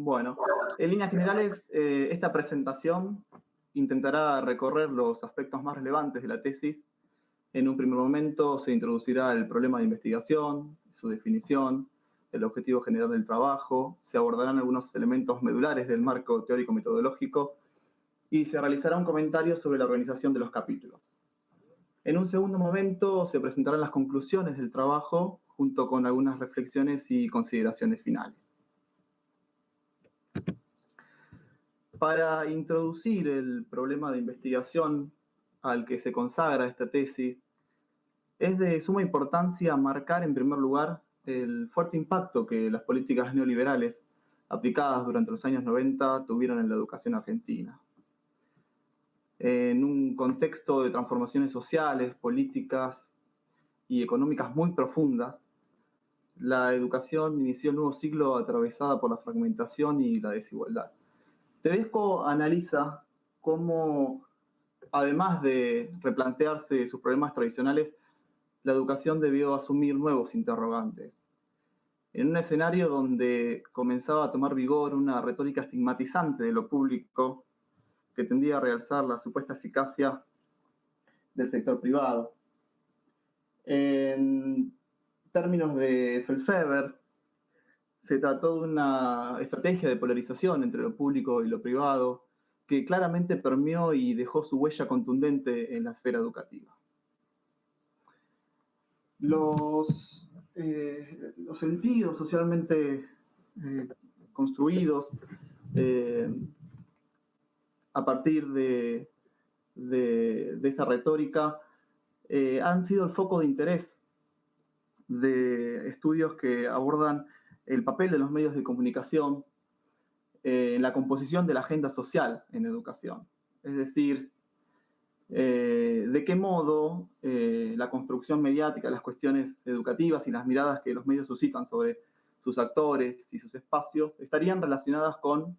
Bueno, en líneas generales, esta presentación intentará recorrer los aspectos más relevantes de la tesis. En un primer momento se introducirá el problema de investigación, su definición, el objetivo general del trabajo, se abordarán algunos elementos medulares del marco teórico-metodológico y se realizará un comentario sobre la organización de los capítulos. En un segundo momento se presentarán las conclusiones del trabajo junto con algunas reflexiones y consideraciones finales. Para introducir el problema de investigación al que se consagra esta tesis, es de suma importancia marcar en primer lugar el fuerte impacto que las políticas neoliberales aplicadas durante los años 90 tuvieron en la educación argentina. En un contexto de transformaciones sociales, políticas y económicas muy profundas, la educación inició el nuevo siglo atravesada por la fragmentación y la desigualdad. Tedesco analiza cómo, además de replantearse sus problemas tradicionales, la educación debió asumir nuevos interrogantes. En un escenario donde comenzaba a tomar vigor una retórica estigmatizante de lo público que tendía a realzar la supuesta eficacia del sector privado. En términos de Fellfeber, se trató de una estrategia de polarización entre lo público y lo privado que claramente permeó y dejó su huella contundente en la esfera educativa. Los sentidos socialmente construidos a partir de esta retórica han sido el foco de interés de estudios que abordan el papel de los medios de comunicación en la composición de la agenda social en educación. Es decir, de qué modo la construcción mediática, las cuestiones educativas y las miradas que los medios suscitan sobre sus actores y sus espacios estarían relacionadas con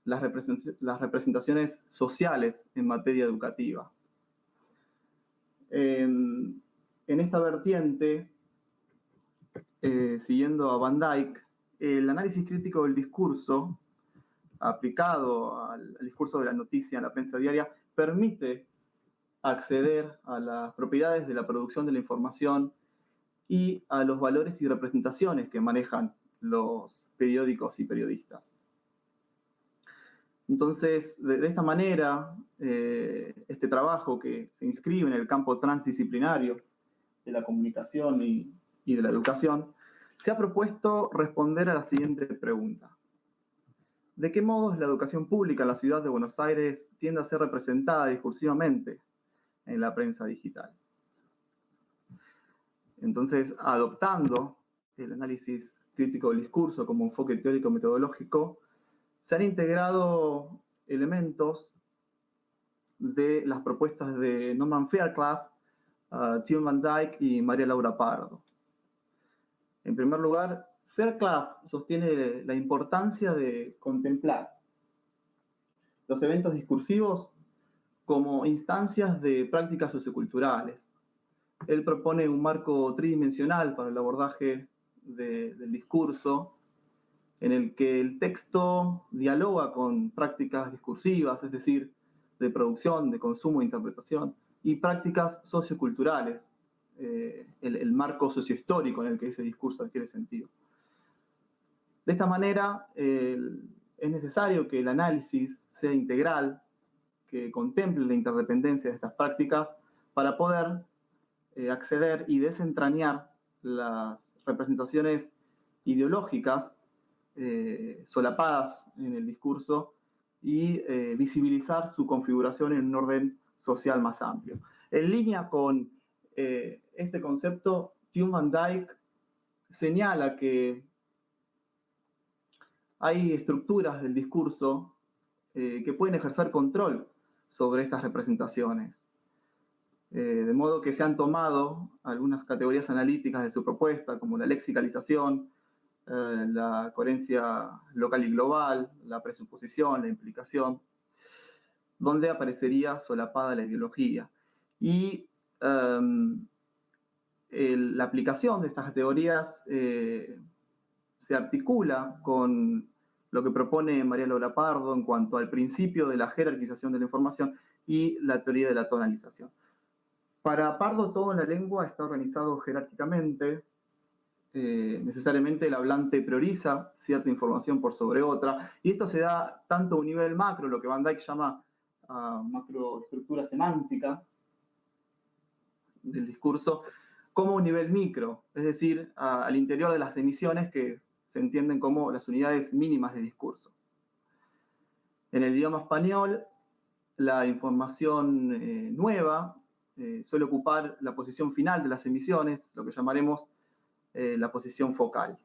las representaciones sociales en materia educativa. En esta vertiente, siguiendo a Van Dijk, el análisis crítico del discurso aplicado al discurso de la noticia en la prensa diaria permite acceder a las propiedades de la producción de la información y a los valores y representaciones que manejan los periódicos y periodistas. Entonces, de esta manera, este trabajo que se inscribe en el campo transdisciplinario de la comunicación y de la educación, se ha propuesto responder a la siguiente pregunta. ¿De qué modos la educación pública en la ciudad de Buenos Aires tiende a ser representada discursivamente en la prensa digital? Entonces, adoptando el análisis crítico del discurso como enfoque teórico-metodológico, se han integrado elementos de las propuestas de Norman Fairclough, Tim Van Dijk y María Laura Pardo. En primer lugar, Fairclough sostiene la importancia de contemplar los eventos discursivos como instancias de prácticas socioculturales. Él propone un marco tridimensional para el abordaje del discurso, en el que el texto dialoga con prácticas discursivas, es decir, de producción, de consumo, de interpretación, y prácticas socioculturales, el marco sociohistórico en el que ese discurso adquiere sentido. De esta manera, es necesario que el análisis sea integral, que contemple la interdependencia de estas prácticas para poder acceder y desentrañar las representaciones ideológicas solapadas en el discurso y visibilizar su configuración en un orden social más amplio. En línea con este concepto, Tim Van Dijk señala que hay estructuras del discurso que pueden ejercer control sobre estas representaciones. De modo que se han tomado algunas categorías analíticas de su propuesta, como la lexicalización, la coherencia local y global, la presuposición, la implicación, donde aparecería solapada la ideología. Y la aplicación de estas categorías se articula con lo que propone María Laura Pardo en cuanto al principio de la jerarquización de la información y la teoría de la tonalización. Para Pardo, todo en la lengua está organizado jerárquicamente. Necesariamente el hablante prioriza cierta información por sobre otra, y esto se da tanto a un nivel macro, lo que Van Dyck llama macroestructura semántica del discurso, como a un nivel micro, es decir, al interior de las emisiones que se entienden como las unidades mínimas de discurso. En el idioma español, la información nueva suele ocupar la posición final de las emisiones, lo que llamaremos la posición focal.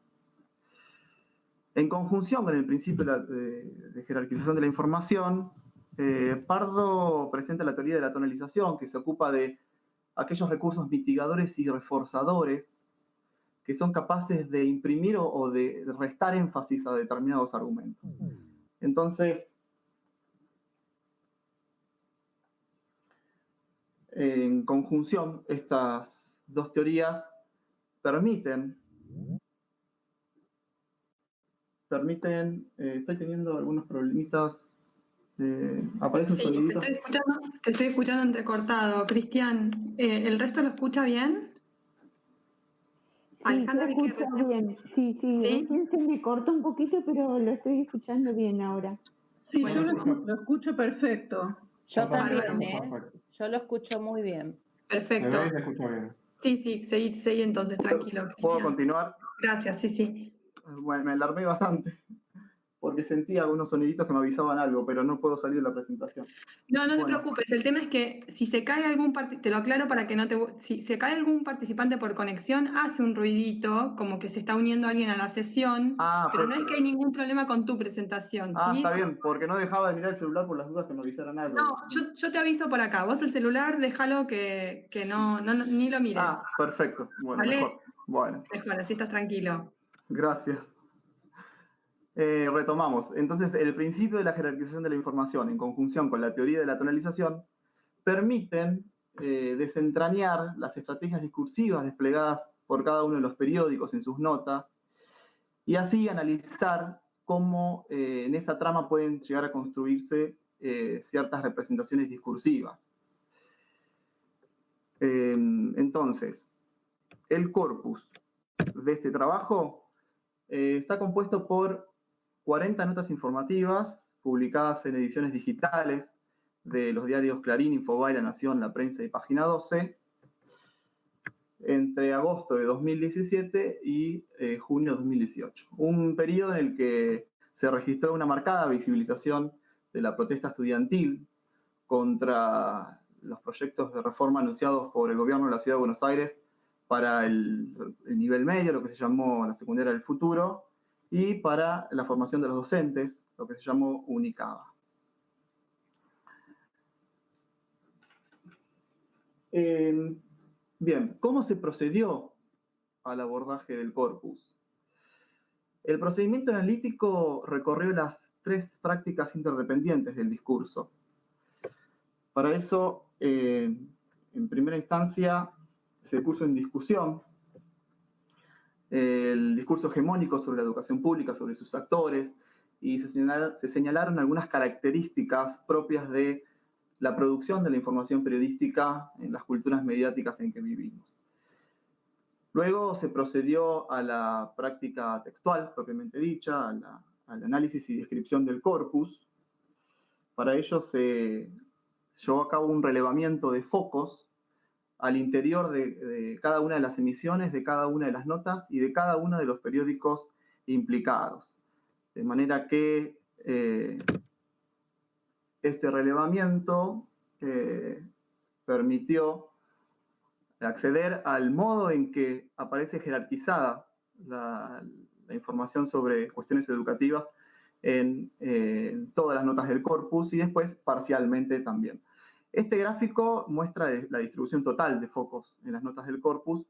En conjunción con el principio de jerarquización de la información, Pardo presenta la teoría de la tonalización, que se ocupa de aquellos recursos mitigadores y reforzadores que son capaces de imprimir o de restar énfasis a determinados argumentos. Entonces, en conjunción, estas dos teorías permiten, estoy teniendo algunos problemitas, aparece un Sí, sonidito. te estoy escuchando entrecortado. Cristian, ¿el resto lo escucha bien? Sí, Alejandra, te escucho bien. Sí, recién se me cortó un poquito, pero lo estoy escuchando bien ahora. Sí, Bueno, yo lo escucho perfecto. Yo también, Perfecto. Yo lo escucho muy bien. Perfecto. ¿Me ves? ¿Me escucho bien? Sí, seguí entonces, tranquilo. ¿Puedo Cristian. continuar? Gracias, sí. Bueno, me alarmé bastante, porque sentía algunos soniditos que me avisaban algo, pero no puedo salir de la presentación. No te Bueno. preocupes, el tema es que si se cae te lo aclaro para que no te... Si se cae algún participante por conexión, hace un ruidito, como que se está uniendo alguien a la sesión, pero no es que hay ningún problema con tu presentación, ¿sí? Está bien, porque no dejaba de mirar el celular por las dudas que me avisaran algo. No, yo te aviso por acá, vos el celular déjalo que no, ni lo mires. Perfecto, bueno, ¿Vale? mejor. Bueno. Mejor, así estás tranquilo. Gracias. Retomamos. Entonces, el principio de la jerarquización de la información, en conjunción con la teoría de la tonalización, permiten desentrañar las estrategias discursivas desplegadas por cada uno de los periódicos en sus notas, y así analizar cómo en esa trama pueden llegar a construirse ciertas representaciones discursivas. Entonces, el corpus de este trabajo está compuesto por 40 notas informativas publicadas en ediciones digitales de los diarios Clarín, Infobae, La Nación, La Prensa y Página 12, entre agosto de 2017 y junio de 2018. Un periodo en el que se registró una marcada visibilización de la protesta estudiantil contra los proyectos de reforma anunciados por el gobierno de la Ciudad de Buenos Aires para el nivel medio, lo que se llamó la secundaria del futuro, y para la formación de los docentes, lo que se llamó UNICABA. Bien, ¿cómo se procedió al abordaje del corpus? El procedimiento analítico recorrió las 3 prácticas interdependientes del discurso. Para eso, en primera instancia, se puso en discusión el discurso hegemónico sobre la educación pública, sobre sus actores, y se señalaron algunas características propias de la producción de la información periodística en las culturas mediáticas en que vivimos. Luego se procedió a la práctica textual, propiamente dicha, al análisis y descripción del corpus. Para ello se llevó a cabo un relevamiento de focos al interior de cada una de las emisiones, de cada una de las notas y de cada uno de los periódicos implicados. De manera que este relevamiento permitió acceder al modo en que aparece jerarquizada la información sobre cuestiones educativas en todas las notas del corpus y después parcialmente también. Este gráfico muestra la distribución total de focos en las notas del corpus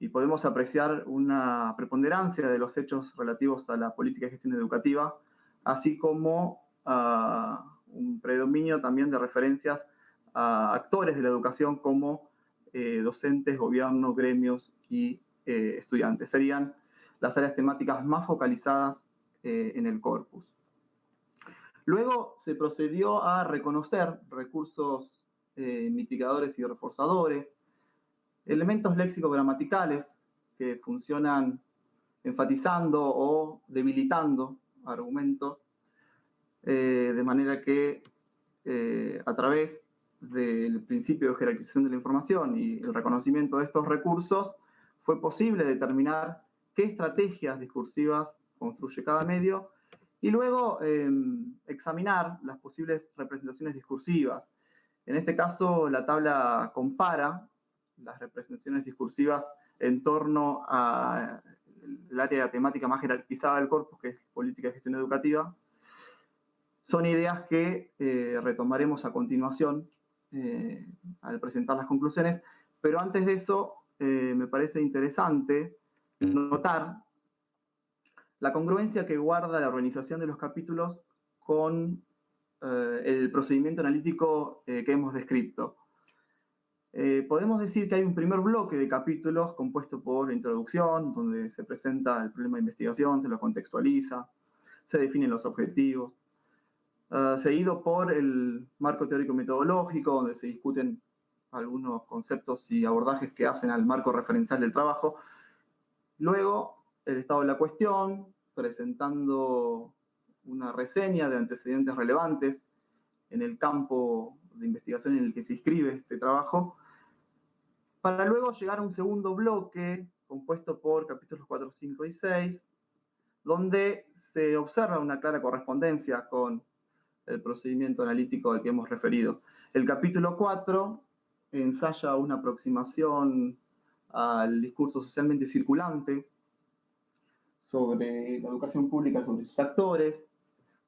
y podemos apreciar una preponderancia de los hechos relativos a la política de gestión educativa, así como un predominio también de referencias a actores de la educación como docentes, gobierno, gremios y estudiantes. Serían las áreas temáticas más focalizadas en el corpus. Luego se procedió a reconocer recursos mitigadores y reforzadores, elementos léxico-gramaticales que funcionan enfatizando o debilitando argumentos, de manera que a través del principio de jerarquización de la información y el reconocimiento de estos recursos, fue posible determinar qué estrategias discursivas construye cada medio y luego examinar las posibles representaciones discursivas. En este caso, la tabla compara las representaciones discursivas en torno al área temática más jerarquizada del corpus, que es política y gestión educativa. Son ideas que retomaremos a continuación al presentar las conclusiones, pero antes de eso me parece interesante notar la congruencia que guarda la organización de los capítulos con el procedimiento analítico que hemos descrito. Podemos decir que hay un primer bloque de capítulos compuesto por la introducción, donde se presenta el problema de investigación, se lo contextualiza, se definen los objetivos, seguido por el marco teórico-metodológico, donde se discuten algunos conceptos y abordajes que hacen al marco referencial del trabajo. Luego, el estado de la cuestión, presentando una reseña de antecedentes relevantes en el campo de investigación en el que se inscribe este trabajo, para luego llegar a un segundo bloque compuesto por capítulos 4, 5 y 6, donde se observa una clara correspondencia con el procedimiento analítico al que hemos referido. El capítulo 4 ensaya una aproximación al discurso socialmente circulante sobre la educación pública, sobre sus actores.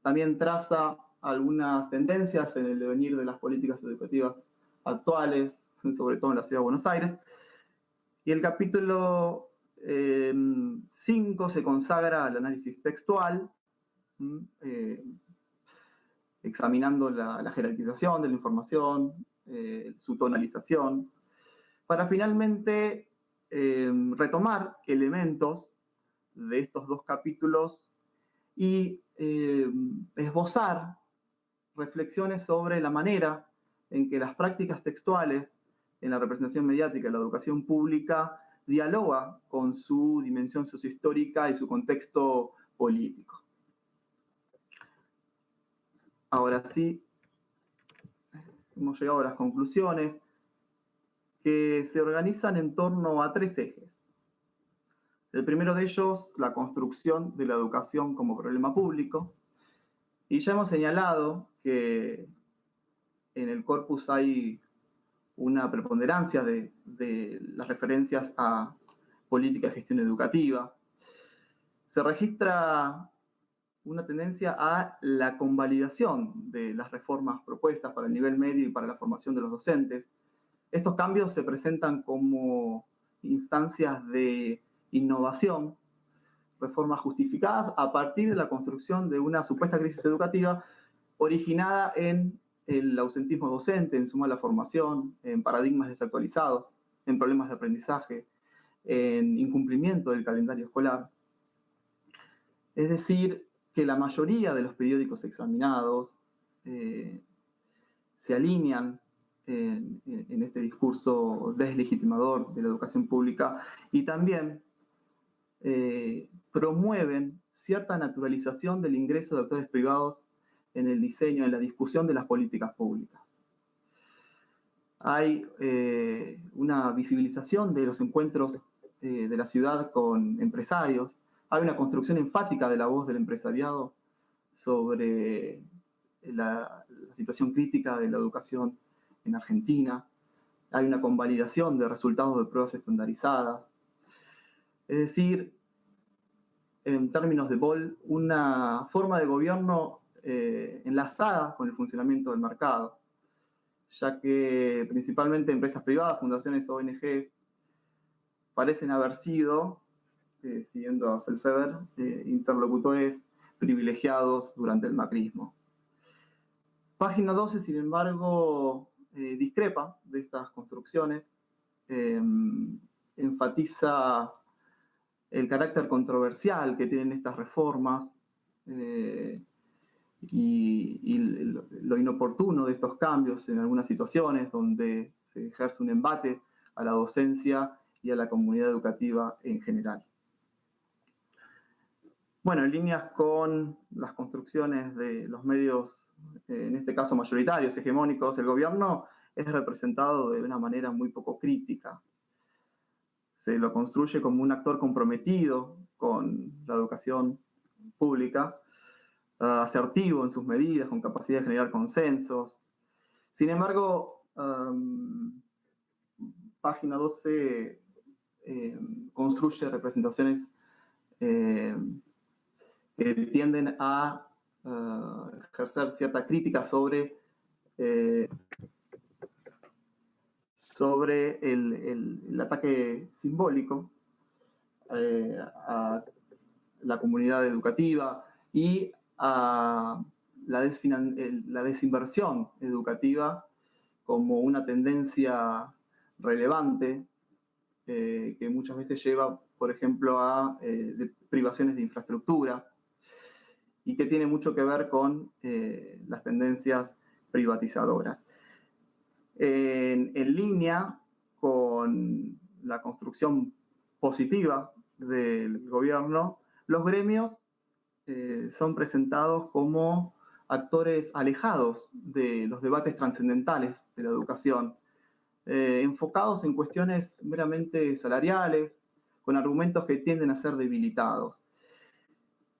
También traza algunas tendencias en el devenir de las políticas educativas actuales, sobre todo en la ciudad de Buenos Aires. Y el capítulo 5 se consagra al análisis textual, examinando la jerarquización de la información, su tonalización, para finalmente retomar elementos de estos dos capítulos y esbozar reflexiones sobre la manera en que las prácticas textuales en la representación mediática de la educación pública dialoga con su dimensión sociohistórica y su contexto político. Ahora sí, hemos llegado a las conclusiones que se organizan en torno a tres ejes. El primero de ellos, la construcción de la educación como problema público. Y ya hemos señalado que en el corpus hay una preponderancia de las referencias a política y gestión educativa. Se registra una tendencia a la convalidación de las reformas propuestas para el nivel medio y para la formación de los docentes. Estos cambios se presentan como instancias de innovación, reformas justificadas a partir de la construcción de una supuesta crisis educativa originada en el ausentismo docente, en su mala formación, en paradigmas desactualizados, en problemas de aprendizaje, en incumplimiento del calendario escolar. Es decir, que la mayoría de los periódicos examinados se alinean en este discurso deslegitimador de la educación pública y también promueven cierta naturalización del ingreso de actores privados en el diseño, en la discusión de las políticas públicas. Hay una visibilización de los encuentros de la ciudad con empresarios. Hay una construcción enfática de la voz del empresariado sobre la situación crítica de la educación en Argentina. Hay una convalidación de resultados de pruebas estandarizadas. Es decir, en términos de Boll, una forma de gobierno enlazada con el funcionamiento del mercado, ya que principalmente empresas privadas, fundaciones, ONGs, parecen haber sido, siguiendo a Felfeber, interlocutores privilegiados durante el macrismo. Página 12, sin embargo, discrepa de estas construcciones, enfatiza el carácter controversial que tienen estas reformas y lo inoportuno de estos cambios en algunas situaciones donde se ejerce un embate a la docencia y a la comunidad educativa en general. Bueno, en líneas con las construcciones de los medios, en este caso mayoritarios, hegemónicos, el gobierno es representado de una manera muy poco crítica. Se lo construye como un actor comprometido con la educación pública, asertivo en sus medidas, con capacidad de generar consensos. Sin embargo, página 12 construye representaciones que tienden a ejercer cierta crítica sobre el ataque simbólico a la comunidad educativa y a la desinversión educativa como una tendencia relevante que muchas veces lleva, por ejemplo, a privaciones de infraestructura y que tiene mucho que ver con las tendencias privatizadoras. En línea con la construcción positiva del gobierno, los gremios son presentados como actores alejados de los debates trascendentales de la educación, enfocados en cuestiones meramente salariales, con argumentos que tienden a ser debilitados.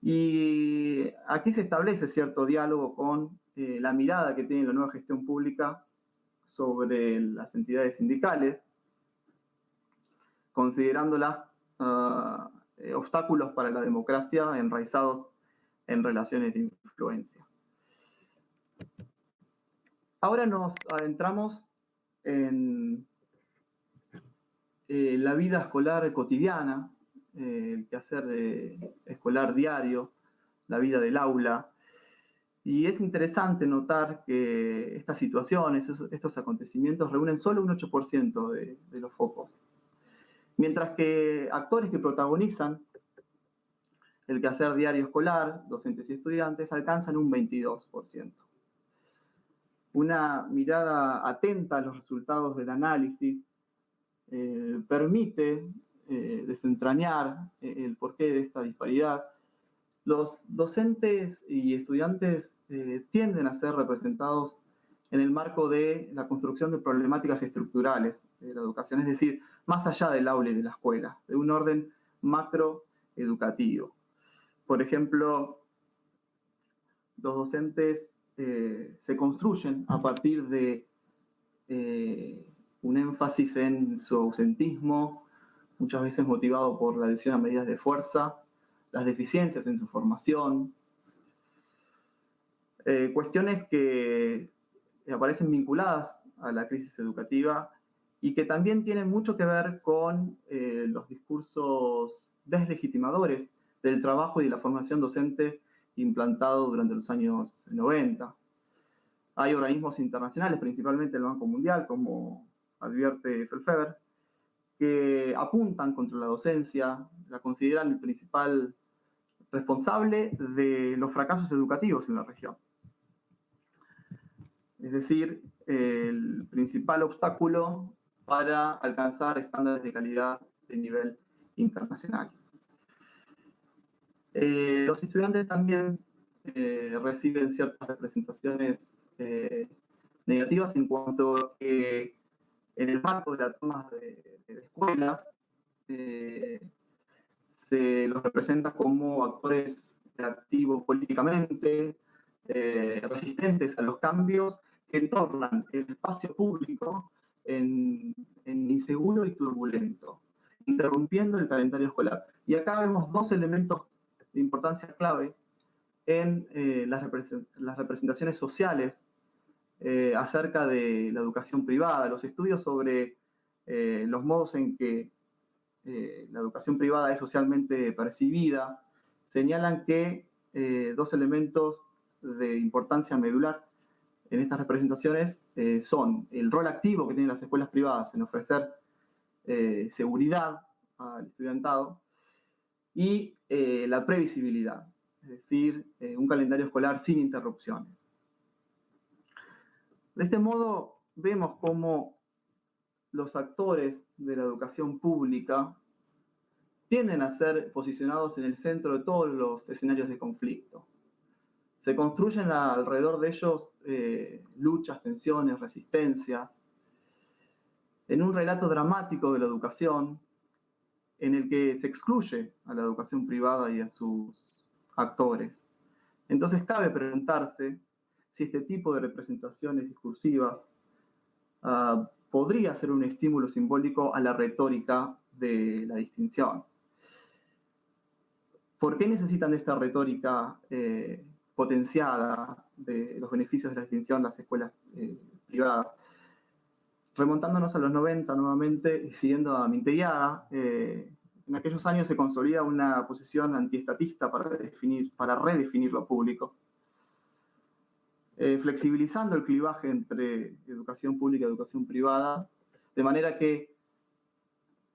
Y aquí se establece cierto diálogo con la mirada que tiene la nueva gestión pública sobre las entidades sindicales, considerándolas obstáculos para la democracia enraizados en relaciones de influencia. Ahora nos adentramos en la vida escolar cotidiana, el quehacer escolar diario, la vida del aula. Y es interesante notar que estas situaciones, estos acontecimientos reúnen solo un 8% de los focos. Mientras que actores que protagonizan el quehacer diario escolar, docentes y estudiantes, alcanzan un 22%. Una mirada atenta a los resultados del análisis permite desentrañar el porqué de esta disparidad. Los docentes y estudiantes tienden a ser representados en el marco de la construcción de problemáticas estructurales de la educación, es decir, más allá del aula y de la escuela, de un orden macroeducativo. Por ejemplo, los docentes se construyen a partir de un énfasis en su ausentismo, muchas veces motivado por la adhesión a medidas de fuerza, las deficiencias en su formación, cuestiones que aparecen vinculadas a la crisis educativa y que también tienen mucho que ver con los discursos deslegitimadores del trabajo y de la formación docente implantado durante los años 90. Hay organismos internacionales, principalmente el Banco Mundial, como advierte Felfeber, que apuntan contra la docencia, la consideran el principal responsable de los fracasos educativos en la región. Es decir, el principal obstáculo para alcanzar estándares de calidad de nivel internacional. Los estudiantes también reciben ciertas representaciones negativas en cuanto a que en el marco de la toma de escuelas se los representa como actores activos políticamente, resistentes a los cambios que tornan el espacio público en inseguro y turbulento, interrumpiendo el calendario escolar. Y acá vemos dos elementos de importancia clave en las representaciones sociales acerca de la educación privada, los estudios sobre los modos en que la educación privada es socialmente percibida, señalan que dos elementos de importancia medular en estas representaciones son el rol activo que tienen las escuelas privadas en ofrecer seguridad al estudiantado y la previsibilidad. es decir, un calendario escolar sin interrupciones. De este modo, vemos cómo los actores de la educación pública tienden a ser posicionados en el centro de todos los escenarios de conflicto. Se construyen alrededor de ellos luchas, tensiones, resistencias, en un relato dramático de la educación, en el que se excluye a la educación privada y a sus actores. Entonces cabe preguntarse si este tipo de representaciones discursivas podría ser un estímulo simbólico a la retórica de la distinción. ¿Por qué necesitan de esta retórica potenciada de los beneficios de la distinción las escuelas privadas? Remontándonos a los 90 nuevamente y siguiendo a Mintellaga, en aquellos años se consolida una posición antiestatista para redefinir lo público, flexibilizando el clivaje entre educación pública y educación privada, de manera que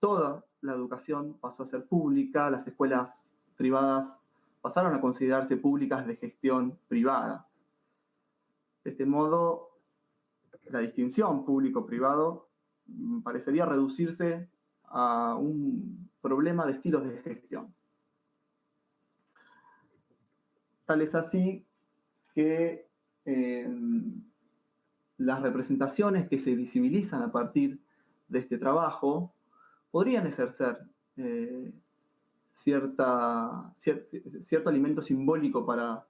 toda la educación pasó a ser pública, las escuelas privadas pasaron a considerarse públicas de gestión privada. De este modo, la distinción público-privado parecería reducirse a un problema de estilos de gestión. Tal es así que las representaciones que se visibilizan a partir de este trabajo podrían ejercer cierto alimento simbólico para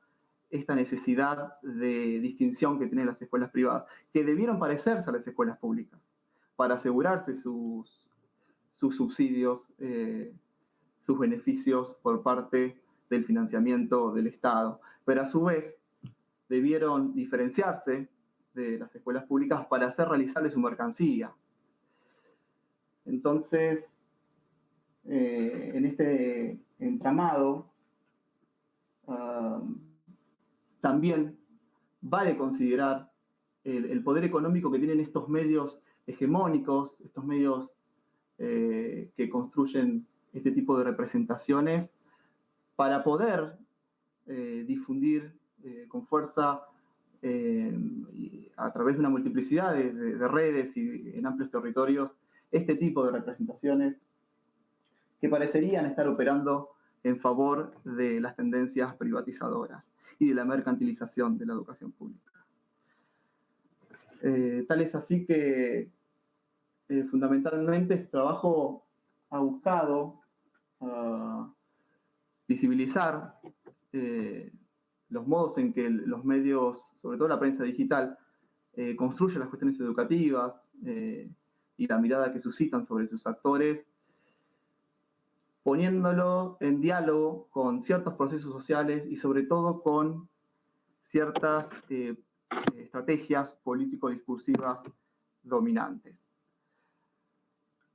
esta necesidad de distinción que tienen las escuelas privadas, que debieron parecerse a las escuelas públicas, para asegurarse sus subsidios, sus beneficios por parte del financiamiento del Estado. Pero a su vez, debieron diferenciarse de las escuelas públicas para hacer realizable su mercancía. Entonces, en este entramado, también vale considerar el poder económico que tienen estos medios hegemónicos, estos medios que construyen este tipo de representaciones, para poder difundir con fuerza a través de una multiplicidad de redes y en amplios territorios este tipo de representaciones que parecerían estar operando en favor de las tendencias privatizadoras y de la mercantilización de la educación pública. Tal es así que fundamentalmente este trabajo ha buscado visibilizar los modos en que los medios, sobre todo la prensa digital, construyen las cuestiones educativas y la mirada que suscitan sobre sus actores, poniéndolo en diálogo con ciertos procesos sociales y sobre todo con ciertas estrategias político-discursivas dominantes.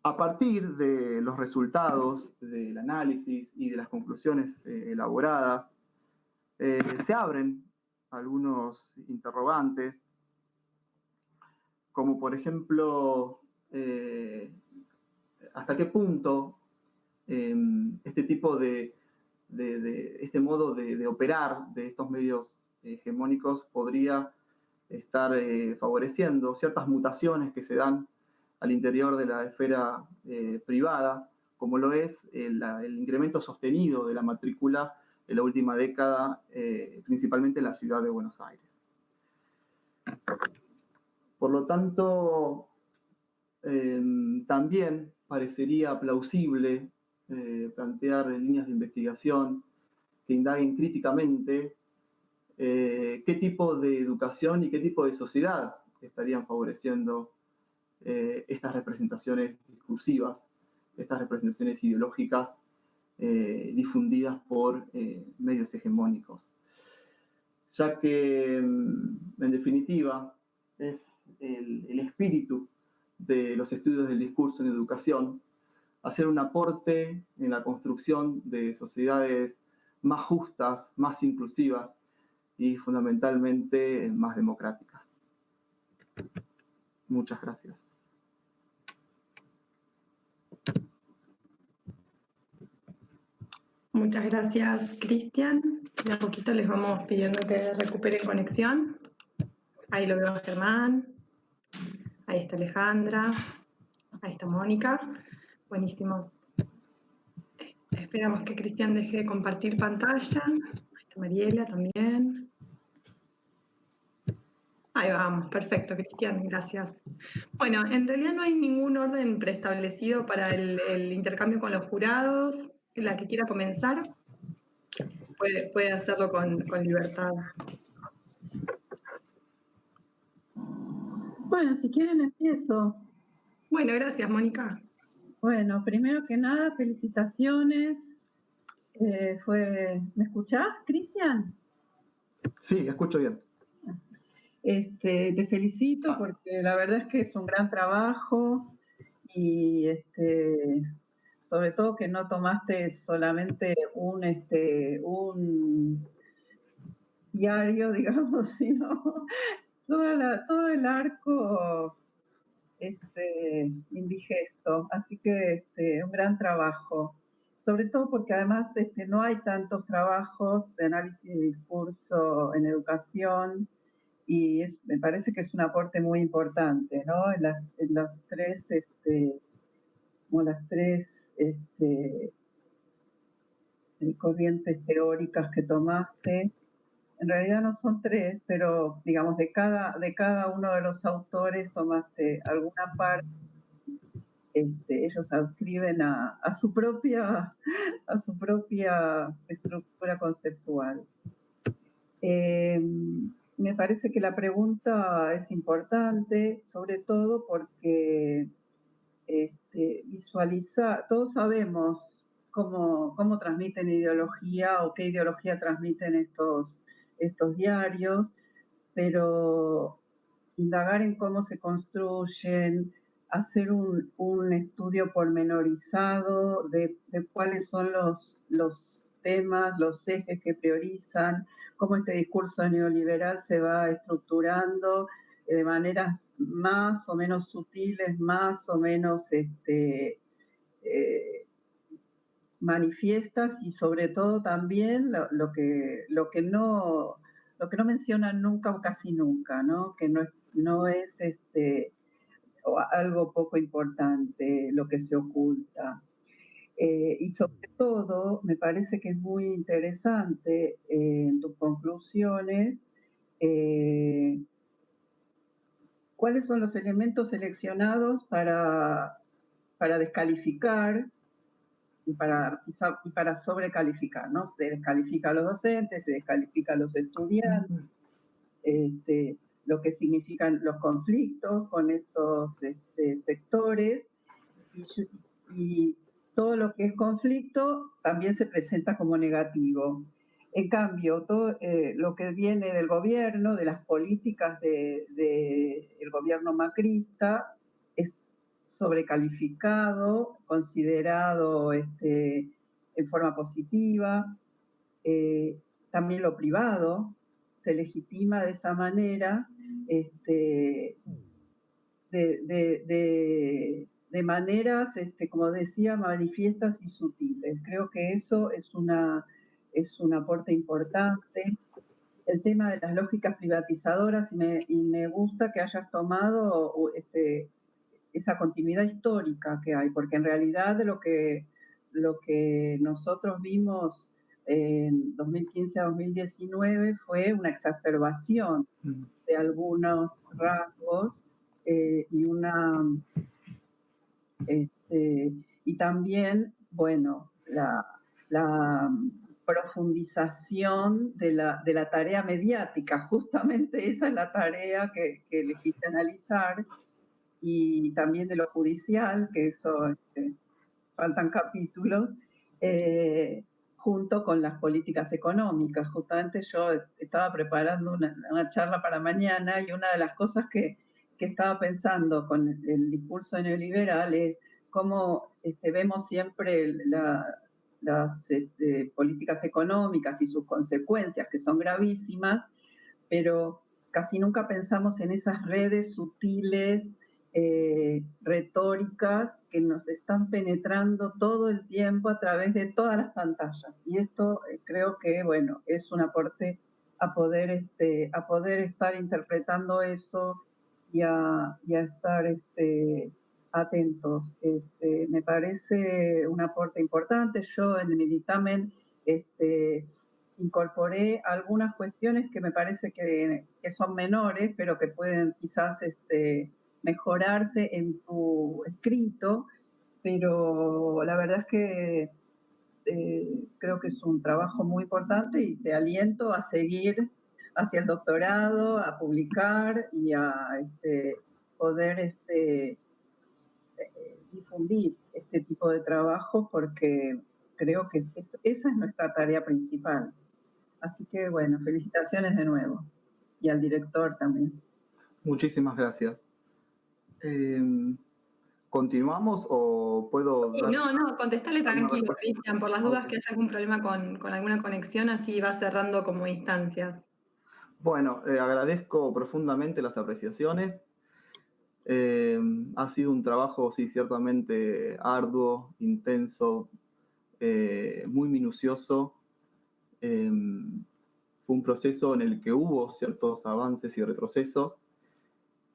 A partir de los resultados del análisis y de las conclusiones elaboradas, se abren algunos interrogantes, como por ejemplo, hasta qué punto este tipo este modo de operar de estos medios hegemónicos podría estar favoreciendo ciertas mutaciones que se dan al interior de la esfera privada, como lo es el incremento sostenido de la matrícula en la última década, principalmente en la ciudad de Buenos Aires. Por lo tanto, también parecería plausible plantear líneas de investigación que indaguen críticamente qué tipo de educación y qué tipo de sociedad estarían favoreciendo estas representaciones discursivas, estas representaciones ideológicas difundidas por medios hegemónicos. Ya que, en definitiva, es el espíritu de los estudios del discurso en educación hacer un aporte en la construcción de sociedades más justas, más inclusivas y fundamentalmente más democráticas. Muchas gracias. Muchas gracias, Cristian. De a poquito les vamos pidiendo que recuperen conexión. Ahí lo veo a Germán. Ahí está Alejandra. Ahí está Mónica. Buenísimo. Esperamos que Cristian deje de compartir pantalla. Ahí está Mariela también. Ahí vamos, perfecto, Cristian, gracias. Bueno, en realidad no hay ningún orden preestablecido para el intercambio con los jurados. La que quiera comenzar puede hacerlo con libertad. Bueno, si quieren empiezo. Bueno, gracias, Mónica. Bueno, primero que nada, felicitaciones. ¿Me escuchás, Cristian? Sí, escucho bien. Te felicito porque la verdad es que es un gran trabajo y sobre todo que no tomaste solamente un diario, digamos, sino todo el arco indigesto. Así que un gran trabajo. Sobre todo porque además no hay tantos trabajos de análisis de discurso en educación y me parece que es un aporte muy importante, ¿no? En las tres, corrientes teóricas que tomaste. En realidad no son tres, pero digamos de cada uno de los autores tomaste alguna parte. Ellos adscriben a su propia estructura conceptual. Me parece que la pregunta es importante, sobre todo porque todos sabemos cómo transmiten ideología o qué ideología transmiten estos diarios, pero indagar en cómo se construyen, hacer un estudio pormenorizado de cuáles son los temas, los ejes que priorizan, cómo este discurso neoliberal se va estructurando de maneras más o menos sutiles, más o menos manifiestas y sobre todo también lo que no mencionan nunca o casi nunca, ¿no? Que no es algo poco importante lo que se oculta. Y sobre todo, me parece que es muy interesante en tus conclusiones cuáles son los elementos seleccionados para descalificar y para sobrecalificar, ¿no? Se descalifica a los docentes, se descalifica a los estudiantes, lo que significan los conflictos con esos sectores y todo lo que es conflicto también se presenta como negativo. En cambio, todo lo que viene del gobierno, de las políticas del gobierno macrista, es sobrecalificado, considerado en forma positiva. También lo privado se legitima de esa manera, de maneras, como decía, manifiestas y sutiles. Creo que eso es un aporte importante. El tema de las lógicas privatizadoras, y me gusta que hayas tomado esa continuidad histórica que hay, porque en realidad lo que nosotros vimos en 2015 a 2019 fue una exacerbación de algunos rasgos y también, bueno, la profundización de la tarea mediática. Justamente esa es la tarea que elegiste analizar, y también de lo judicial, que eso faltan capítulos, junto con las políticas económicas. Justamente yo estaba preparando una charla para mañana y una de las cosas que estaba pensando con el discurso neoliberal es cómo vemos siempre las políticas económicas y sus consecuencias, que son gravísimas, pero casi nunca pensamos en esas redes sutiles retóricas que nos están penetrando todo el tiempo a través de todas las pantallas. Y esto creo que, bueno, es un aporte a poder estar interpretando eso y a estar atentos. Me parece un aporte importante. Yo en mi dictamen incorporé algunas cuestiones que me parece que son menores, pero que pueden quizás mejorarse en tu escrito, pero la verdad es que creo que es un trabajo muy importante y te aliento a seguir hacia el doctorado, a publicar y a poder difundir este tipo de trabajo, porque creo que esa es nuestra tarea principal. Así que bueno, felicitaciones de nuevo y al director también. Muchísimas gracias. ¿Continuamos o puedo...? Sí, no, contestale tranquilo, Cristian, por las dudas que haya algún problema con alguna conexión, así va cerrando como instancias. Bueno, agradezco profundamente las apreciaciones. Ha sido un trabajo, sí, ciertamente arduo, intenso, muy minucioso. Fue un proceso en el que hubo ciertos avances y retrocesos,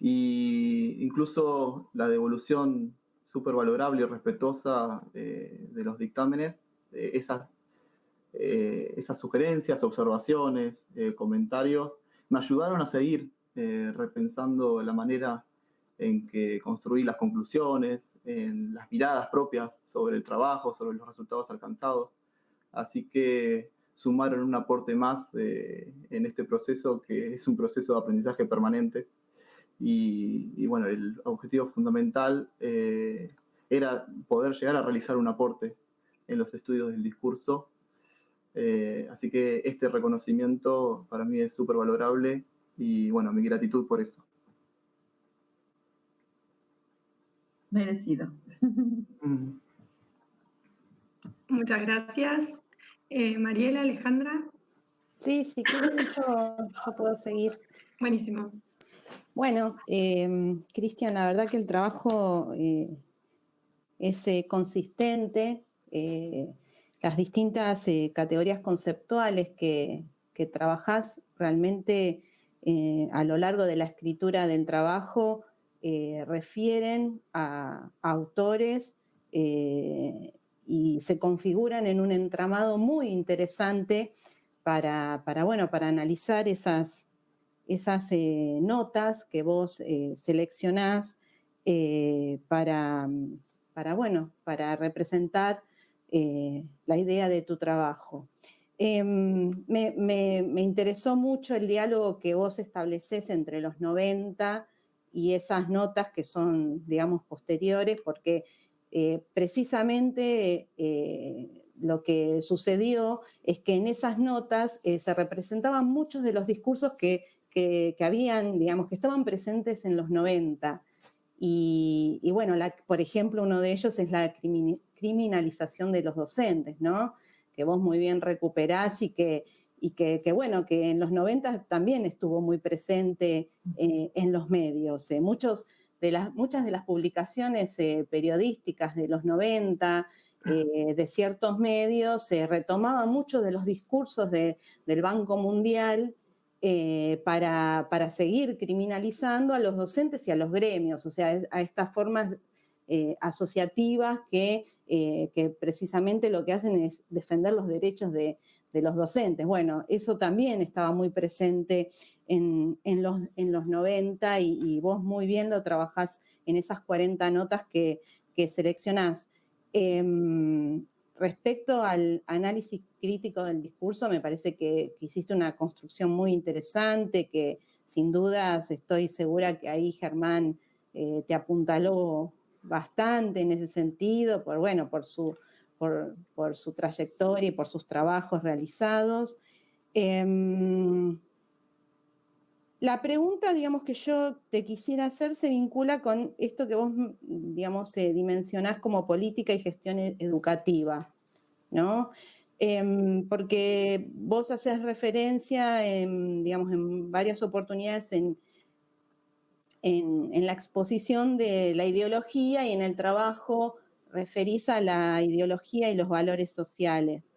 y incluso la devolución súper valorable y respetuosa de los dictámenes, esas sugerencias, observaciones, comentarios, me ayudaron a seguir repensando la manera en que construí las conclusiones, en las miradas propias sobre el trabajo, sobre los resultados alcanzados. Así que sumaron un aporte más en este proceso, que es un proceso de aprendizaje permanente. Y bueno, el objetivo fundamental era poder llegar a realizar un aporte en los estudios del discurso. Así que este reconocimiento para mí es súper valorable y bueno, mi gratitud por eso. Merecido. Muchas gracias. Mariela, Alejandra. Sí, si quieren yo puedo seguir. Buenísimo. Bueno, Cristian, la verdad que el trabajo es consistente. Las distintas categorías conceptuales que trabajás realmente a lo largo de la escritura del trabajo refieren a autores y se configuran en un entramado muy interesante para analizar esas notas que vos seleccionás para representar la idea de tu trabajo. Me interesó mucho el diálogo que vos establecés entre los 90 y esas notas que son, digamos, posteriores, porque precisamente lo que sucedió es que en esas notas se representaban muchos de los discursos que habían, digamos, que estaban presentes en los 90. Y bueno, por ejemplo, uno de ellos es la criminalización de los docentes, ¿no? Que vos muy bien recuperás y que bueno, que en los 90 también estuvo muy presente en los medios. Muchas de las publicaciones periodísticas de los 90, de ciertos medios, retomaban muchos de los discursos del Banco Mundial para seguir criminalizando a los docentes y a los gremios, o sea, a estas formas asociativas que precisamente lo que hacen es defender los derechos de los docentes. Bueno, eso también estaba muy presente en los 90 y vos muy bien lo trabajás en esas 40 notas que seleccionás. Respecto al análisis crítico del discurso, me parece que hiciste una construcción muy interesante, que sin dudas estoy segura que ahí Germán te apuntaló bastante en ese sentido, por su trayectoria y por sus trabajos realizados. La pregunta, digamos, que yo te quisiera hacer se vincula con esto que vos, digamos, dimensionás como política y gestión educativa, ¿no? Porque vos haces referencia, digamos, en varias oportunidades en en la exposición de la ideología y en el trabajo referís a la ideología y los valores sociales.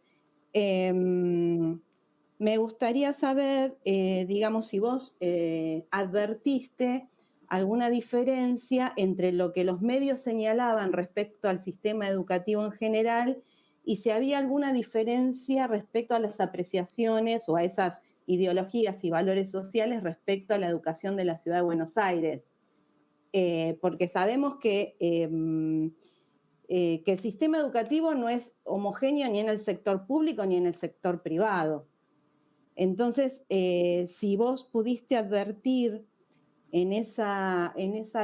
Me gustaría saber, digamos, si vos advertiste alguna diferencia entre lo que los medios señalaban respecto al sistema educativo en general y si había alguna diferencia respecto a las apreciaciones o a esas ideologías y valores sociales respecto a la educación de la Ciudad de Buenos Aires. Porque sabemos que el sistema educativo no es homogéneo ni en el sector público ni en el sector privado. Entonces, si vos pudiste advertir en esa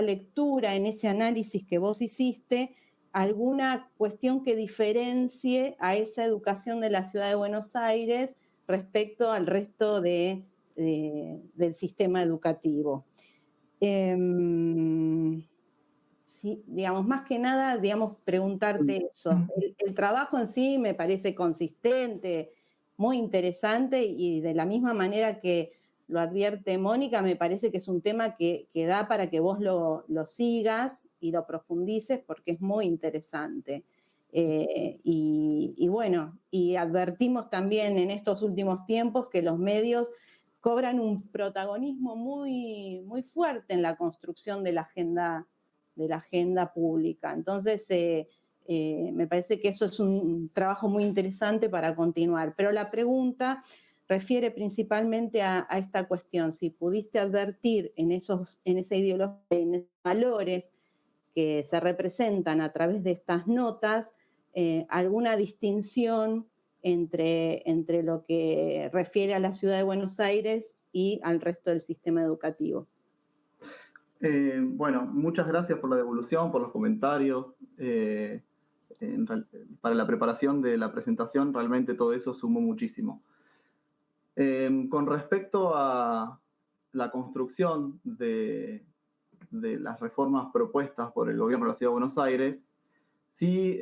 lectura, en ese análisis que vos hiciste, alguna cuestión que diferencie a esa educación de la Ciudad de Buenos Aires respecto al resto del sistema educativo. Sí, digamos, más que nada, digamos, preguntarte eso. El trabajo en sí me parece consistente, muy interesante, y de la misma manera que lo advierte Mónica, me parece que es un tema que da para que vos lo sigas y lo profundices porque es muy interesante. Y bueno, y advertimos también en estos últimos tiempos que los medios cobran un protagonismo muy, muy fuerte en la construcción de la agenda pública. Entonces, me parece que eso es un trabajo muy interesante para continuar. Pero la pregunta refiere principalmente a esta cuestión, si pudiste advertir en esa ideología, en esos valores que se representan a través de estas notas, alguna distinción entre lo que refiere a la Ciudad de Buenos Aires y al resto del sistema educativo. Bueno, muchas gracias por la devolución, por los comentarios. Para la preparación de la presentación, realmente todo eso sumó muchísimo. Con respecto a la construcción de las reformas propuestas por el gobierno de la Ciudad de Buenos Aires, sí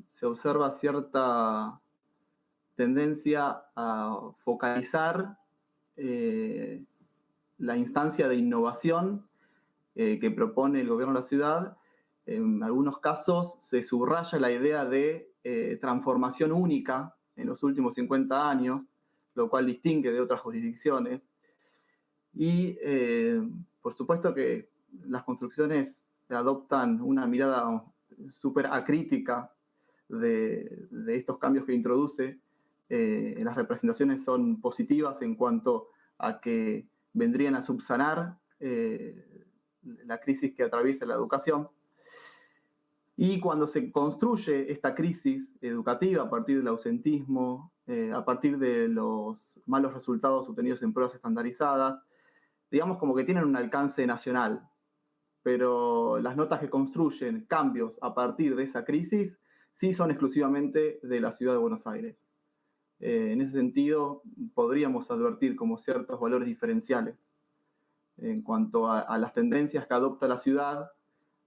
se observa cierta tendencia a focalizar la instancia de innovación que propone el gobierno de la ciudad. En algunos casos se subraya la idea de transformación única en los últimos 50 años, lo cual distingue de otras jurisdicciones. Y por supuesto que las construcciones adoptan una mirada súper acrítica de estos cambios que introduce. Las representaciones son positivas en cuanto a que vendrían a subsanar la crisis que atraviesa la educación. Y cuando se construye esta crisis educativa a partir del ausentismo, a partir de los malos resultados obtenidos en pruebas estandarizadas, digamos como que tienen un alcance nacional, pero las notas que construyen cambios a partir de esa crisis sí son exclusivamente de la Ciudad de Buenos Aires. En ese sentido, podríamos advertir como ciertos valores diferenciales en cuanto a las tendencias que adopta la ciudad,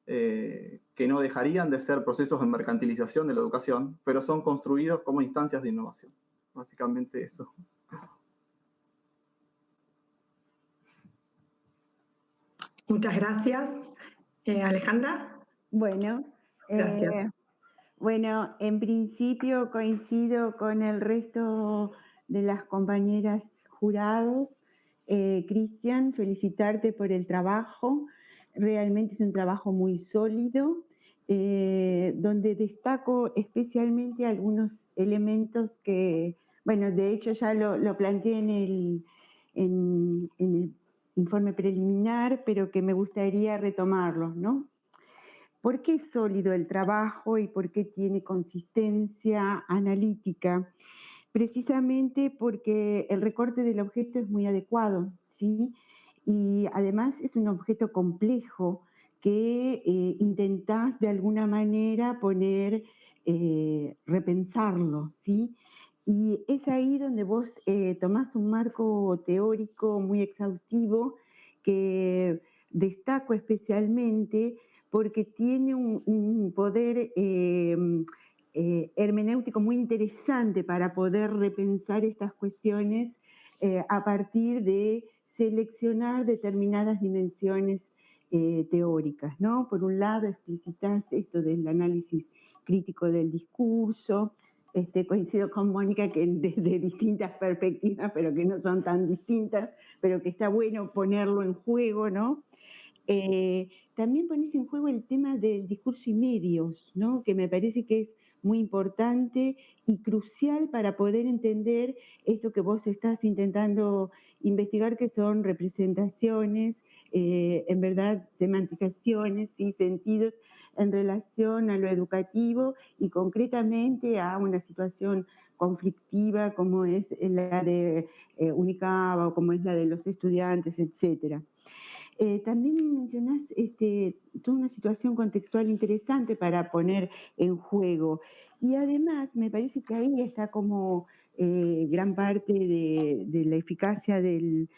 que no dejarían de ser procesos de mercantilización de la educación, pero son construidos como instancias de innovación. Básicamente eso. Muchas gracias. Alejandra. Bueno, gracias. Bueno, en principio coincido con el resto de las compañeras jurados. Cristian, felicitarte por el trabajo. Realmente es un trabajo muy sólido, donde destaco especialmente algunos elementos que, bueno, de hecho ya lo planteé en el informe preliminar, pero que me gustaría retomarlos, ¿no? ¿Por qué es sólido el trabajo y por qué tiene consistencia analítica? Precisamente porque el recorte del objeto es muy adecuado, ¿sí? Y además es un objeto complejo que intentás de alguna manera repensarlo, ¿sí? Y es ahí donde vos tomás un marco teórico muy exhaustivo que destaco especialmente porque tiene un poder hermenéutico muy interesante para poder repensar estas cuestiones a partir de seleccionar determinadas dimensiones teóricas, ¿no? Por un lado, explicitas esto del análisis crítico del discurso. Coincido con Mónica que desde distintas perspectivas, pero que no son tan distintas, pero que está bueno ponerlo en juego, ¿no? También pones en juego el tema del discurso y medios, ¿no? Que me parece que es muy importante y crucial para poder entender esto que vos estás intentando investigar, que son representaciones, en verdad, semantizaciones y sentidos en relación a lo educativo y concretamente a una situación conflictiva como es la de Unicaba o como es la de los estudiantes, etcétera. También mencionás toda una situación contextual interesante para poner en juego. Y además me parece que ahí está como gran parte de la eficacia del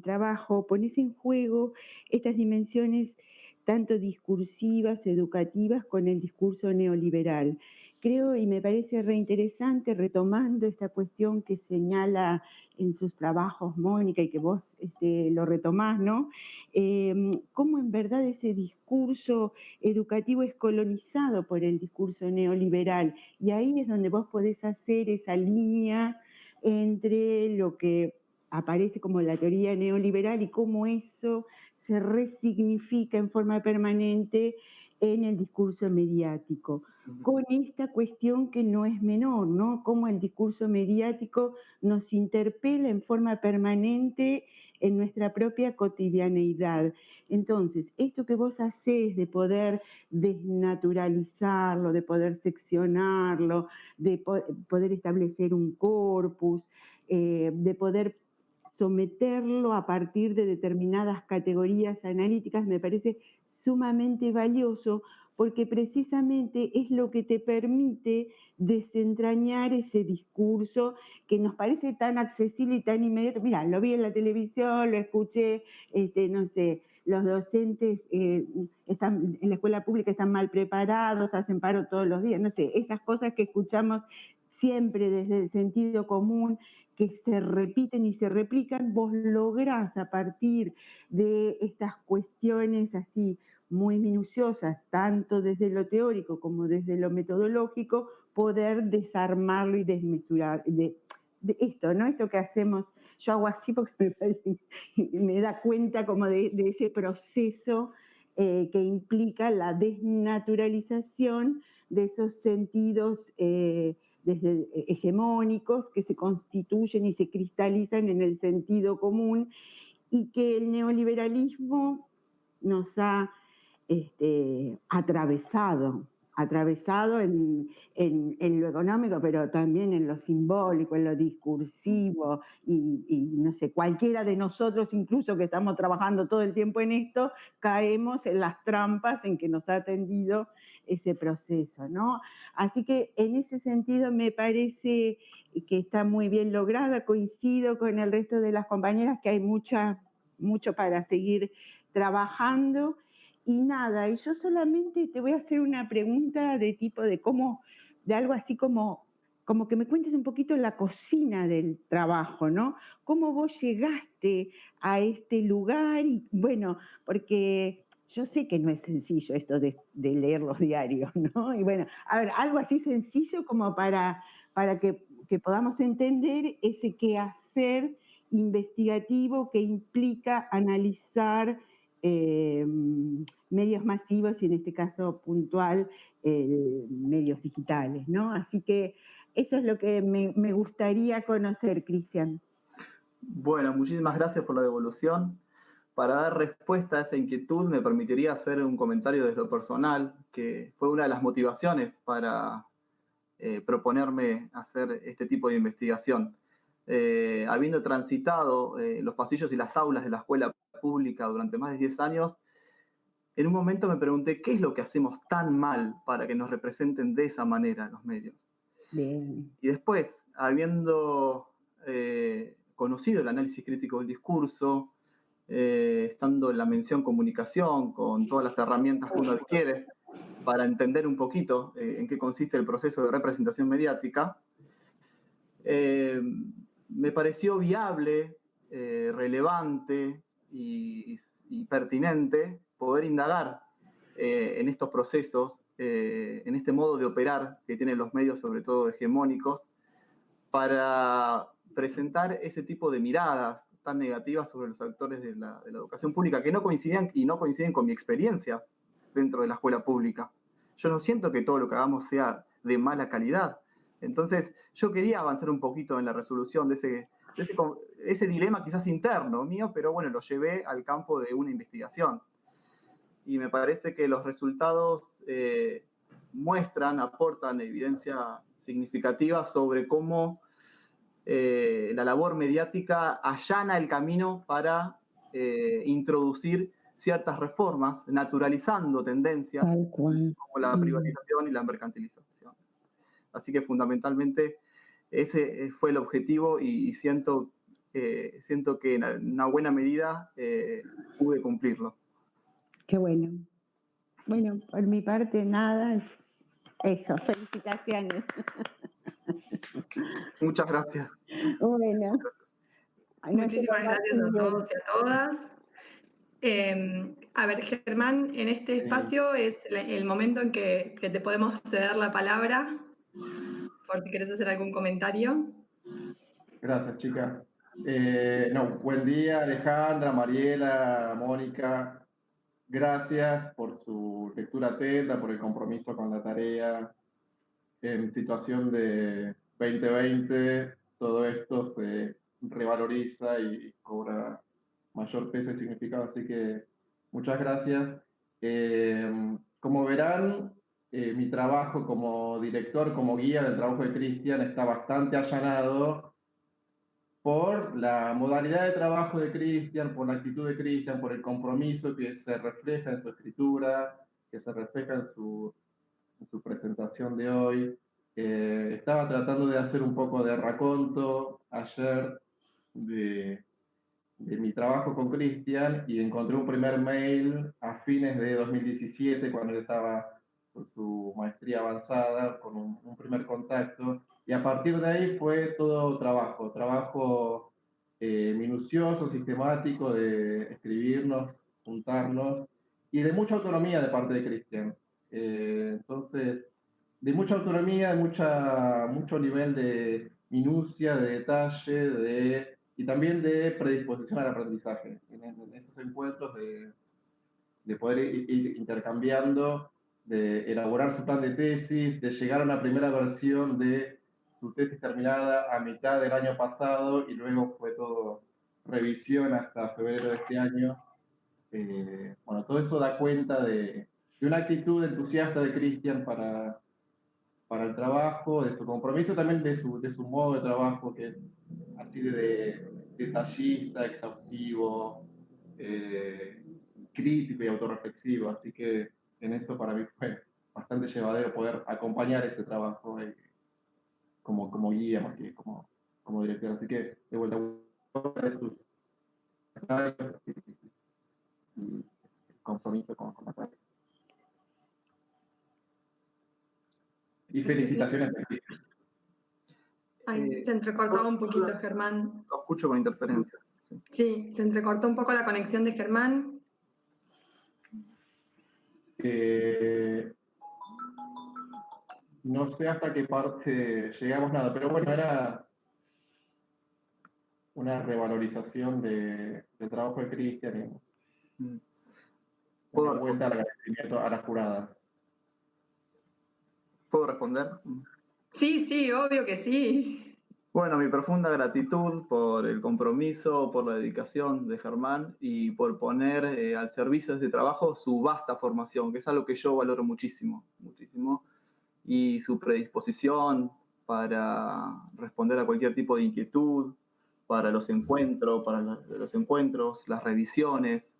trabajo. Pones en juego estas dimensiones tanto discursivas, educativas, con el discurso neoliberal. Creo y me parece reinteresante, retomando esta cuestión que señala en sus trabajos Mónica y que vos lo retomás, ¿no? Cómo en verdad ese discurso educativo es colonizado por el discurso neoliberal. Y ahí es donde vos podés hacer esa línea entre lo que aparece como la teoría neoliberal y cómo eso se resignifica en forma permanente en el discurso mediático. Con esta cuestión que no es menor, ¿no? Cómo el discurso mediático nos interpela en forma permanente en nuestra propia cotidianeidad. Entonces, esto que vos hacés de poder desnaturalizarlo, de poder seccionarlo, de poder establecer un corpus, de poder someterlo a partir de determinadas categorías analíticas, me parece sumamente valioso porque precisamente es lo que te permite desentrañar ese discurso que nos parece tan accesible y tan inmediato. Mira, lo vi en la televisión, lo escuché, no sé, los docentes están en la escuela pública están mal preparados, hacen paro todos los días, no sé, esas cosas que escuchamos siempre desde el sentido común, que se repiten y se replican, vos lográs a partir de estas cuestiones así muy minuciosas, tanto desde lo teórico como desde lo metodológico, poder desarmarlo y desmesurar, de esto, ¿no? Esto que hacemos, yo hago así porque me parece, me da cuenta como de ese proceso que implica la desnaturalización de esos sentidos desde hegemónicos que se constituyen y se cristalizan en el sentido común y que el neoliberalismo nos ha atravesado en lo económico, pero también en lo simbólico, en lo discursivo, y no sé, cualquiera de nosotros, incluso que estamos trabajando todo el tiempo en esto, caemos en las trampas en que nos ha tendido ese proceso, ¿no? Así que en ese sentido me parece que está muy bien lograda, coincido con el resto de las compañeras que hay mucho para seguir trabajando. Y nada, y yo solamente te voy a hacer una pregunta de tipo de cómo, de algo así como que me cuentes un poquito la cocina del trabajo, ¿no? ¿Cómo vos llegaste a este lugar? Y bueno, porque yo sé que no es sencillo esto de leer los diarios, ¿no? Y bueno, a ver, algo así sencillo como para que podamos entender ese quehacer investigativo que implica analizar medios masivos y en este caso puntual medios digitales, ¿no? Así que eso es lo que me gustaría conocer, Cristian. Bueno, muchísimas gracias por la devolución. Para dar respuesta a esa inquietud me permitiría hacer un comentario desde lo personal, que fue una de las motivaciones para proponerme hacer este tipo de investigación. Habiendo transitado los pasillos y las aulas de la escuela pública durante más de 10 años, en un momento me pregunté qué es lo que hacemos tan mal para que nos representen de esa manera los medios. Bien. Y después, habiendo conocido el análisis crítico del discurso, estando en la mención comunicación, con todas las herramientas que uno adquiere para entender un poquito en qué consiste el proceso de representación mediática, me pareció viable, relevante y pertinente poder indagar en estos procesos, en este modo de operar que tienen los medios, sobre todo hegemónicos, para presentar ese tipo de miradas tan negativas sobre los actores de la educación pública, que no coinciden y no coinciden con mi experiencia dentro de la escuela pública. Yo no siento que todo lo que hagamos sea de mala calidad. Entonces, yo quería avanzar un poquito en la resolución de ese dilema quizás interno mío, pero bueno, lo llevé al campo de una investigación. Y me parece que los resultados aportan evidencia significativa sobre cómo la labor mediática allana el camino para introducir ciertas reformas, naturalizando tendencias como la privatización y la mercantilización. Así que fundamentalmente ese fue el objetivo y siento que en una buena medida pude cumplirlo. Qué bueno. Bueno, por mi parte nada, eso, felicitaciones. Muchas gracias. Bueno. Muchísimas gracias a todos y a todas. A ver, Germán, en este espacio es el momento en que te podemos ceder la palabra, por si querés hacer algún comentario. Gracias, chicas. Buen día, Alejandra, Mariela, Mónica. Gracias por su lectura atenta, por el compromiso con la tarea. En situación de 2020, todo esto se revaloriza y cobra mayor peso y significado, así que muchas gracias. Como verán, mi trabajo como director, como guía del trabajo de Cristian está bastante allanado por la modalidad de trabajo de Cristian, por la actitud de Cristian, por el compromiso que se refleja en su escritura, que se refleja en su presentación de hoy. Estaba tratando de hacer un poco de raconto ayer de mi trabajo con Cristian y encontré un primer mail a fines de 2017 cuando él estaba con su maestría avanzada, con un primer contacto, y a partir de ahí fue todo trabajo minucioso, sistemático, de escribirnos, juntarnos, y de mucha autonomía de parte de Cristian. Entonces, de mucha autonomía, de mucho nivel de minucia, de detalle, y también de predisposición al aprendizaje. En esos encuentros de poder ir intercambiando, de elaborar su plan de tesis, de llegar a una primera versión de su tesis terminada a mitad del año pasado y luego fue todo revisión hasta febrero de este año. Bueno, todo eso da cuenta de una actitud entusiasta de Cristian para el trabajo, de su compromiso, también de su modo de trabajo, que es así de detallista, exhaustivo, crítico y autorreflexivo. Así que en eso para mí fue bastante llevadero poder acompañar ese trabajo como guía más que como director. Así que de vuelta sus y compromiso con la tarea. Y felicitaciones. Ay, se entrecortaba un poquito, Germán. Lo escucho con interferencia. Sí, se entrecortó un poco la conexión de Germán. No sé hasta qué parte llegamos nada, pero bueno, era una revalorización del trabajo de Cristian y una vuelta al agradecimiento a las juradas. ¿Puedo responder? Sí, obvio que sí. Bueno, mi profunda gratitud por el compromiso, por la dedicación de Germán y por poner al servicio de este trabajo su vasta formación, que es algo que yo valoro muchísimo, y su predisposición para responder a cualquier tipo de inquietud, para los encuentros, las revisiones.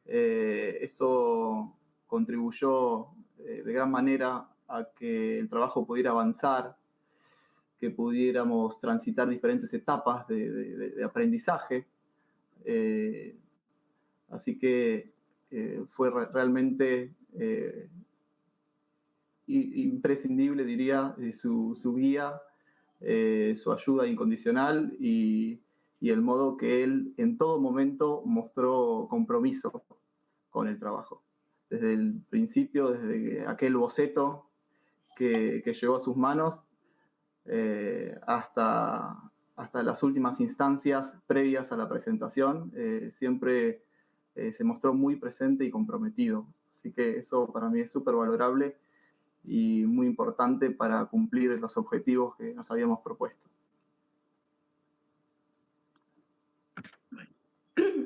Eso contribuyó de gran manera a que el trabajo pudiera avanzar, que pudiéramos transitar diferentes etapas de aprendizaje. Así que fue realmente imprescindible, diría, su guía, su ayuda incondicional y el modo que él en todo momento mostró compromiso con el trabajo. Desde el principio, desde aquel boceto que llegó a sus manos, hasta las últimas instancias previas a la presentación, siempre se mostró muy presente y comprometido. Así que eso para mí es súper valorable y muy importante para cumplir los objetivos que nos habíamos propuesto.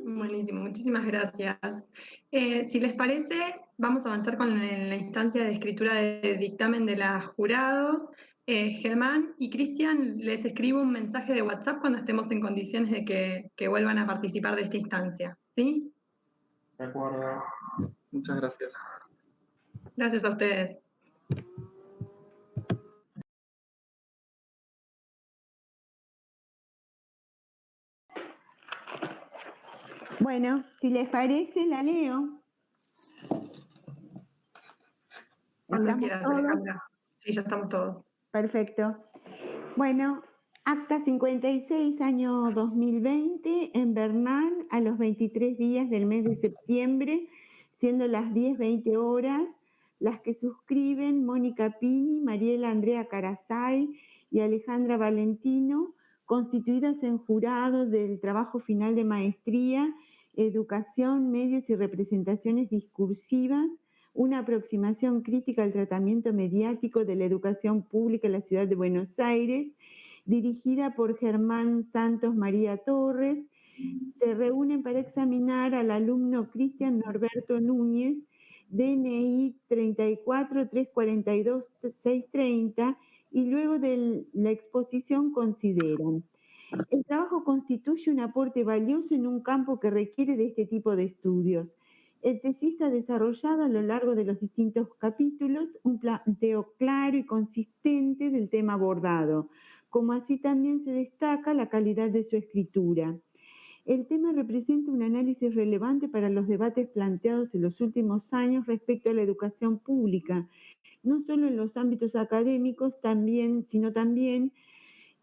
Buenísimo, muchísimas gracias. Si les parece, vamos a avanzar con la instancia de escritura de dictamen de los jurados. Germán y Cristian, les escribo un mensaje de WhatsApp cuando estemos en condiciones de que vuelvan a participar de esta instancia. ¿Sí? De acuerdo. Muchas gracias. Gracias a ustedes. Bueno, si les parece, la leo. Cuando quieras, Alejandra. Sí, ya estamos todos. Perfecto. Bueno, acta 56, año 2020, en Bernal, a los 23 días del mes de septiembre, siendo las 10:20 horas, las que suscriben Mónica Pini, Mariela Andrea Carasay y Alejandra Valentino, constituidas en jurado del trabajo final de maestría, Educación, Medios y Representaciones Discursivas, una aproximación crítica al tratamiento mediático de la educación pública en la ciudad de Buenos Aires, dirigida por Germán Santos María Torres. Se reúnen para examinar al alumno Cristian Norberto Núñez, DNI 34-342-630, y luego de la exposición consideran: el trabajo constituye un aporte valioso en un campo que requiere de este tipo de estudios. El tesista ha desarrollado a lo largo de los distintos capítulos un planteo claro y consistente del tema abordado, como así también se destaca la calidad de su escritura. El tema representa un análisis relevante para los debates planteados en los últimos años respecto a la educación pública, no solo en los ámbitos académicos, sino también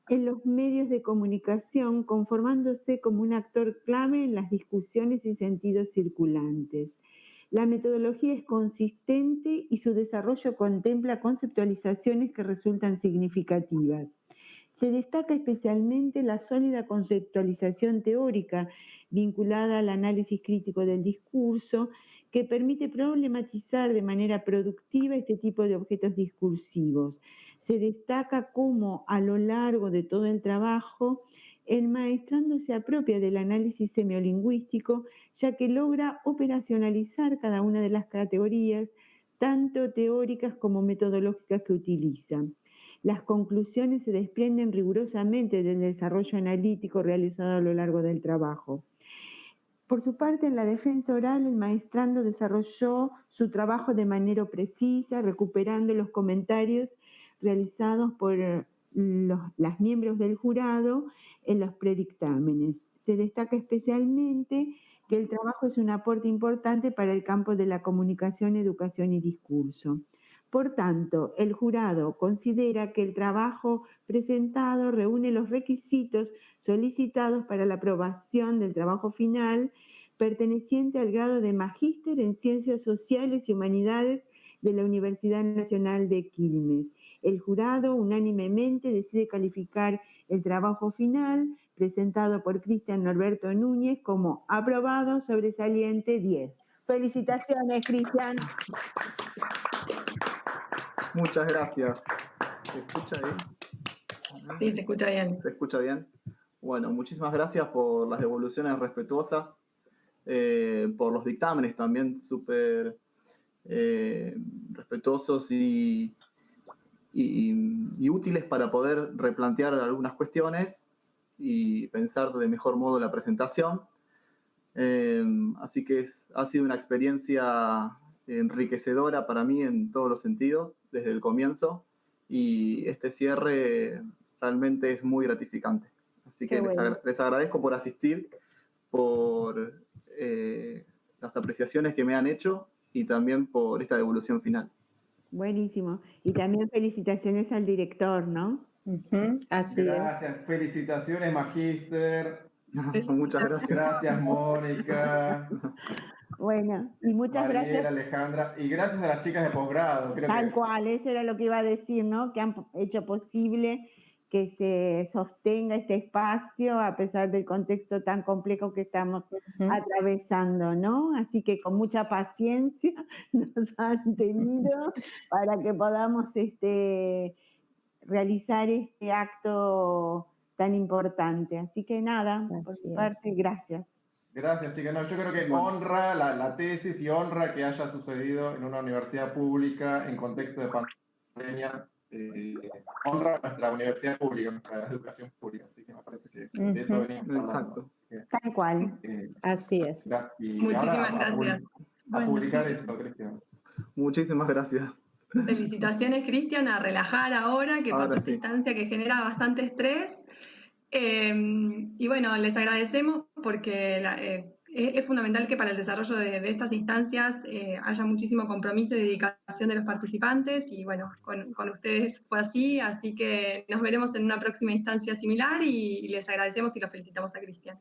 en los medios de comunicación, conformándose como un actor clave en las discusiones y sentidos circulantes. La metodología es consistente y su desarrollo contempla conceptualizaciones que resultan significativas. Se destaca especialmente la sólida conceptualización teórica vinculada al análisis crítico del discurso, que permite problematizar de manera productiva este tipo de objetos discursivos. Se destaca cómo a lo largo de todo el trabajo el maestrando se apropia del análisis semiolingüístico, ya que logra operacionalizar cada una de las categorías, tanto teóricas como metodológicas que utiliza. Las conclusiones se desprenden rigurosamente del desarrollo analítico realizado a lo largo del trabajo. Por su parte, en la defensa oral, el maestrando desarrolló su trabajo de manera precisa, recuperando los comentarios realizados por las miembros del jurado en los predictámenes. Se destaca especialmente que el trabajo es un aporte importante para el campo de la comunicación, educación y discurso. Por tanto, el jurado considera que el trabajo presentado reúne los requisitos solicitados para la aprobación del trabajo final, perteneciente al grado de Magíster en Ciencias Sociales y Humanidades de la Universidad Nacional de Quilmes. El jurado unánimemente decide calificar el trabajo final presentado por Cristian Norberto Núñez como aprobado, sobresaliente 10. Felicitaciones, Cristian. Muchas gracias. ¿Se escucha bien? Sí, se escucha bien. ¿Se escucha bien? Bueno, muchísimas gracias por las devoluciones respetuosas, por los dictámenes también súper respetuosos y útiles para poder replantear algunas cuestiones y pensar de mejor modo la presentación. Así que ha sido una experiencia enriquecedora para mí en todos los sentidos, desde el comienzo, y este cierre realmente es muy gratificante. Así que les agradezco por asistir, por las apreciaciones que me han hecho y también por esta devolución final. Buenísimo. Y también felicitaciones al director, ¿no? Así gracias, felicitaciones, Magíster. Muchas gracias. Gracias, Mónica. Bueno, y muchas Mariela, gracias. Alejandra, y gracias a las chicas de posgrado. Tal cual, eso era lo que iba a decir, ¿no? Que han hecho posible que se sostenga este espacio a pesar del contexto tan complejo que estamos atravesando, ¿no? Así que con mucha paciencia nos han tenido para que podamos realizar este acto tan importante. Así que nada, por mi parte, gracias. Gracias, chicas. No, yo creo que honra la tesis y honra que haya sucedido en una universidad pública en contexto de pandemia. Honra nuestra universidad pública, nuestra educación pública. Así que me parece que de eso venimos hablando. Tal cual. Así es. Muchísimas gracias. A publicar eso, Cristian. Muchísimas gracias. Felicitaciones, Cristian, a relajar ahora, que pasó esta instancia que genera bastante estrés. Y bueno, les agradecemos porque es fundamental que para el desarrollo de estas instancias haya muchísimo compromiso y dedicación de los participantes, y bueno, con ustedes fue así que nos veremos en una próxima instancia similar y les agradecemos y los felicitamos a Cristian.